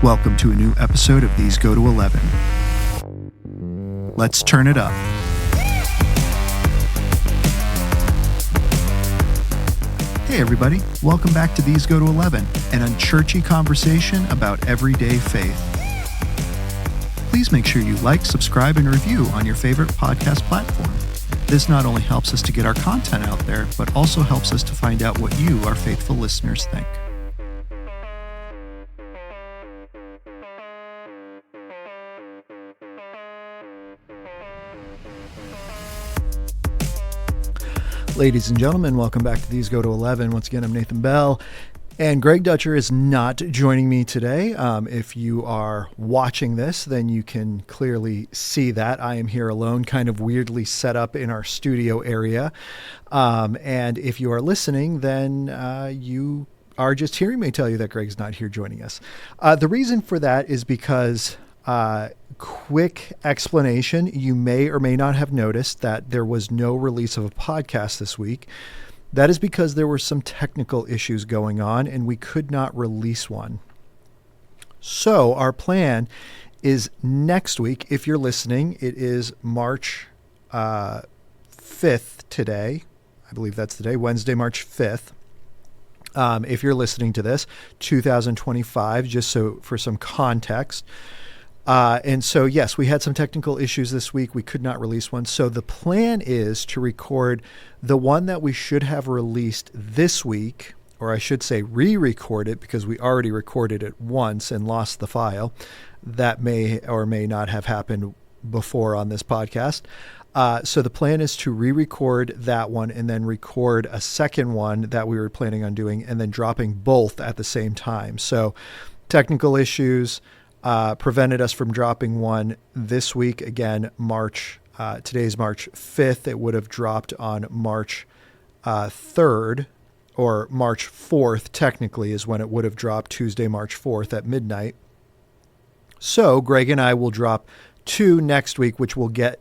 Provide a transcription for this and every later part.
Welcome to a new episode of These Go to 11. Let's turn it up. Hey everybody, welcome back to These Go to 11, an unchurchy conversation about everyday faith. Please make sure you like, subscribe, and review on your favorite podcast platform. This not only helps us to get our content out there, but also helps us to find out what you, our faithful listeners, think. Ladies and gentlemen, welcome back to These Go to 11. Once again, I'm Nathan Bell, and Greg Dutcher is not joining me today. If you are watching this, then you can clearly see that I am here alone, kind of weirdly set up in our studio area. And if you are listening, then you are just hearing me tell you that Greg's not here joining us. The reason for that is because quick explanation. You may or may not have noticed that there was no release of a podcast this week. That is because there were some technical issues going on and we could not release one. So our plan is next week. If you're listening, it is March 5th today. I believe that's today, Wednesday, March 5th. If you're listening to this, 2025, just so for some context. And so, yes, we had some technical issues this week. We could not release one. So the plan is to record the one that we should have released this week, or I should say re-record it because we already recorded it once and lost the file. That may or may not have happened before on this podcast. So the plan is to re-record that one and then record a second one that we were planning on doing and then dropping both at the same time. So technical issues prevented us from dropping one this week. Again, today's March 5th. It would have dropped on March 3rd or March 4th, technically, is when it would have dropped, Tuesday, March 4th at midnight. So Greg and I will drop two next week, which will get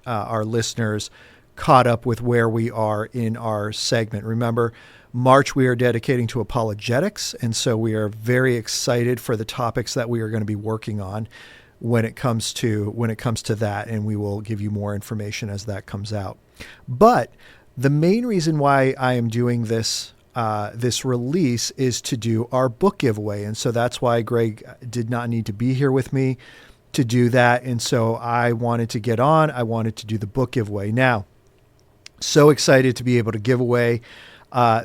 our listeners caught up with where we are in our segment. Remember, March we are dedicating to apologetics, and so we are very excited for the topics that we are going to be working on when it comes to that, and we will give you more information as that comes out. But the main reason why I am doing this release is to do our book giveaway, and so that's why Greg did not need to be here with me to do that, and so I wanted to get on. I wanted to do the book giveaway. Now, so excited to be able to give away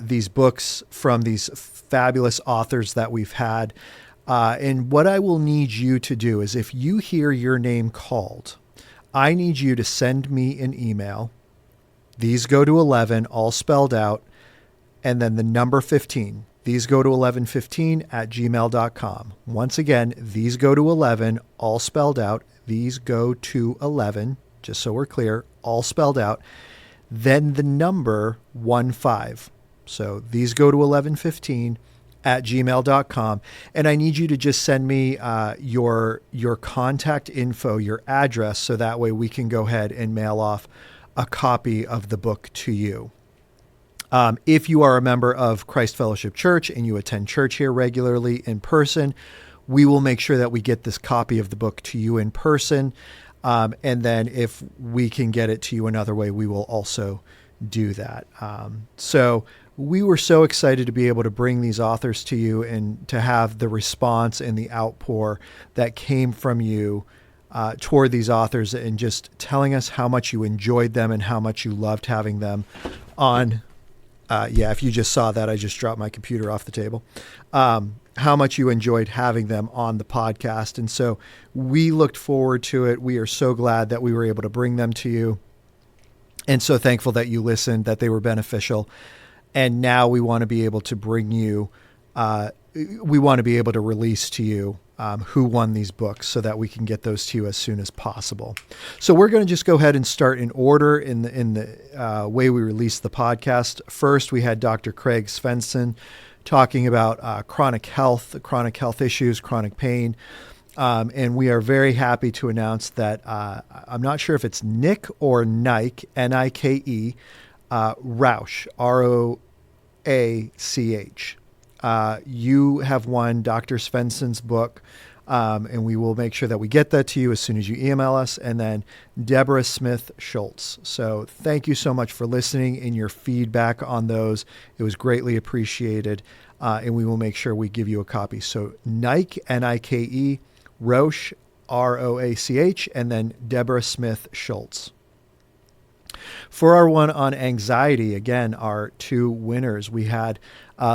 these books from these fabulous authors that we've had. And what I will need you to do is if you hear your name called, I need you to send me an email. These go to 11, all spelled out, and then the number 15. These go to 1115@gmail.com. Once again, these go to 11, all spelled out. These go to 11, just so we're clear, all spelled out. Then the number 15. So these go to 1115@gmail.com. And I need you to just send me your contact info, your address, so that way we can go ahead and mail off a copy of the book to you. If you are a member of Christ Fellowship Church and you attend church here regularly in person, we will make sure that we get this copy of the book to you in person. And then if we can get it to you another way, we will also do that. So we were so excited to be able to bring these authors to you and to have the response and the outpour that came from you toward these authors and just telling us how much you enjoyed them and how much you loved having them on. If you just saw that, I just dropped my computer off the table. How much you enjoyed having them on the podcast. And so we looked forward to it. We are so glad that we were able to bring them to you. And so thankful that you listened, that they were beneficial. And now we want to be able to bring you, we want to be able to release to you who won these books so that we can get those to you as soon as possible. So we're going to just go ahead and start in order in the way we release the podcast. First, we had Dr. Craig Svensson talking about chronic health issues, chronic pain. And we are very happy to announce that I'm not sure if it's Nick or Nike, Nike, Rauch, Roach, you have won Dr. Svensson's book. And we will make sure that we get that to you as soon as you email us. And then Deborah Smith Schultz. So thank you so much for listening and your feedback on those. It was greatly appreciated. And we will make sure we give you a copy. So Nike, Nike, Roche, Roach, and then Deborah Smith Schultz. For our one on anxiety, again, our two winners, we had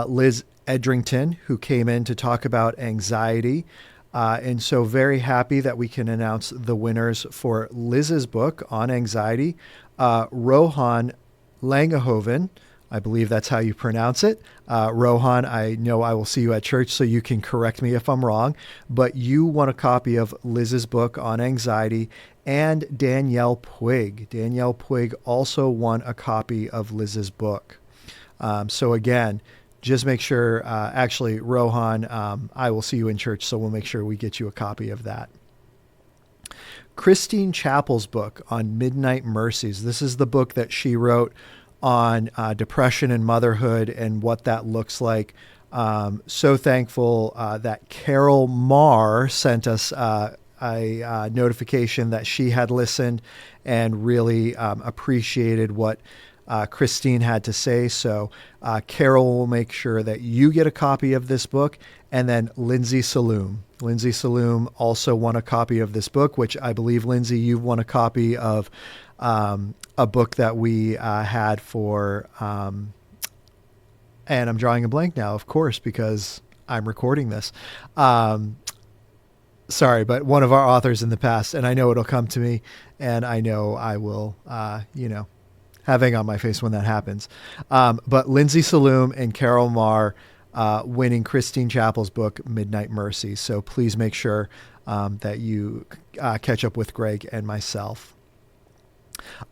Liz Edrington, who came in to talk about anxiety. And so very happy that we can announce the winners for Liz's book on anxiety. Rohan Langehoven, I believe that's how you pronounce it. Rohan, I know I will see you at church, so you can correct me if I'm wrong. But you won a copy of Liz's book on anxiety, and Danielle Puig. Danielle Puig also won a copy of Liz's book. So again, just make sure, actually, Rohan, I will see you in church, so we'll make sure we get you a copy of that. Christine Chappell's book on Midnight Mercies. This is the book that she wrote on depression and motherhood and what that looks like. So thankful that Carol Marr sent us a notification that she had listened and really appreciated what Christine had to say. So Carol will make sure that you get a copy of this book. And then Lindsay Saloom. Lindsay Saloom also won a copy of this book, which I believe, Lindsay, you've won a copy of a book that we had for, and I'm drawing a blank now, of course, because I'm recording this. Sorry, but one of our authors in the past, and I know it'll come to me, and I know I will, have egg on my face when that happens. But Lindsay Saloom and Carol Marr winning Christine Chappell's book, Midnight Mercy. So please make sure that you catch up with Greg and myself.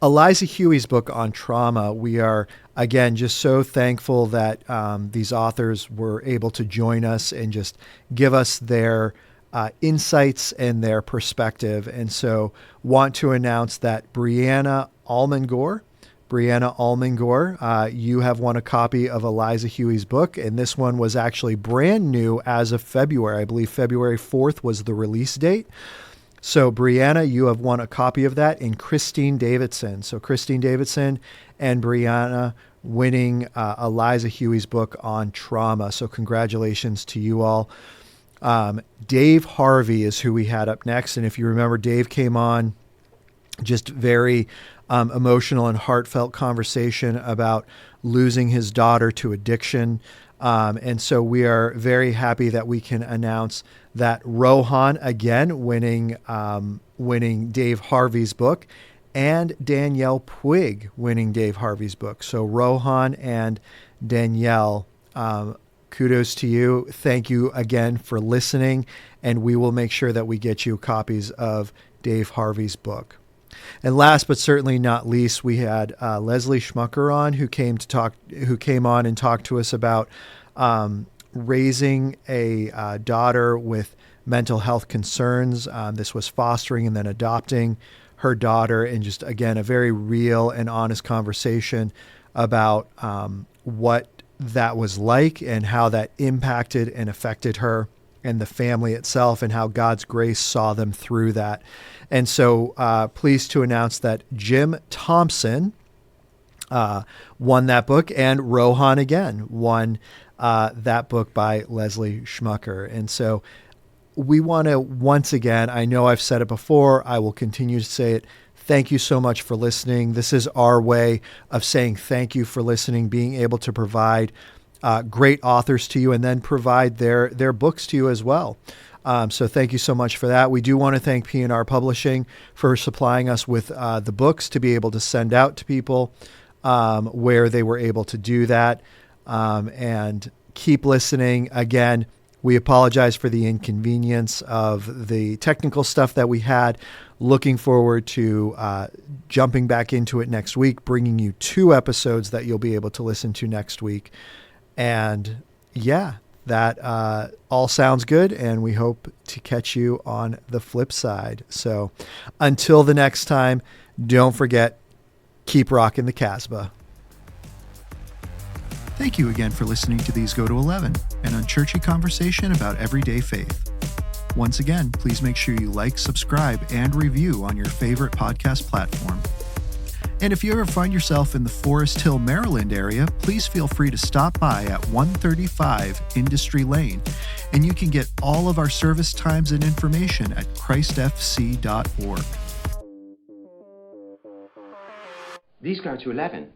Eliza Huey's book on trauma. We are, again, just so thankful that these authors were able to join us and just give us their insights and their perspective. And so want to announce that Brianna Almengor, you have won a copy of Eliza Huey's book, and this one was actually brand new as of February. I believe February 4th was the release date. So Brianna, you have won a copy of that, and Christine Davidson. So Christine Davidson and Brianna winning Eliza Huey's book on trauma. So congratulations to you all. Dave Harvey is who we had up next. And if you remember, Dave came on just very emotional and heartfelt conversation about losing his daughter to addiction. And so we are very happy that we can announce that Rohan, again, winning Dave Harvey's book, and Danielle Puig winning Dave Harvey's book. So Rohan and Danielle, kudos to you. Thank you again for listening, and we will make sure that we get you copies of Dave Harvey's book. And last but certainly not least, we had Leslie Schmucker on, who came on and talked to us about raising a daughter with mental health concerns. This was fostering and then adopting her daughter, and just, again, a very real and honest conversation about what that was like and how that impacted and affected her and the family itself, and how God's grace saw them through that. And so pleased to announce that Jim Thompson won that book, and Rohan again won that book by Leslie Schmucker. And so we want to, once again, I know I've said it before, I will continue to say it, thank you so much for listening. This is our way of saying thank you for listening, being able to provide great authors to you, and then provide their books to you as well. So thank you so much for that. We do want to thank P&R Publishing for supplying us with the books to be able to send out to people where they were able to do that. And keep listening. Again, we apologize for the inconvenience of the technical stuff that we had. Looking forward to jumping back into it next week, bringing you 2 episodes that you'll be able to listen to next week. And yeah, that all sounds good, and we hope to catch you on the flip side. So until the next time, don't forget, keep rocking the Casbah. Thank you again for listening to These Go to 11, an unchurchy conversation about everyday faith. Once again, please make sure you like, subscribe, and review on your favorite podcast platform. And if you ever find yourself in the Forest Hill, Maryland area, please feel free to stop by at 135 Industry Lane, and you can get all of our service times and information at christfc.org. These Go to 11.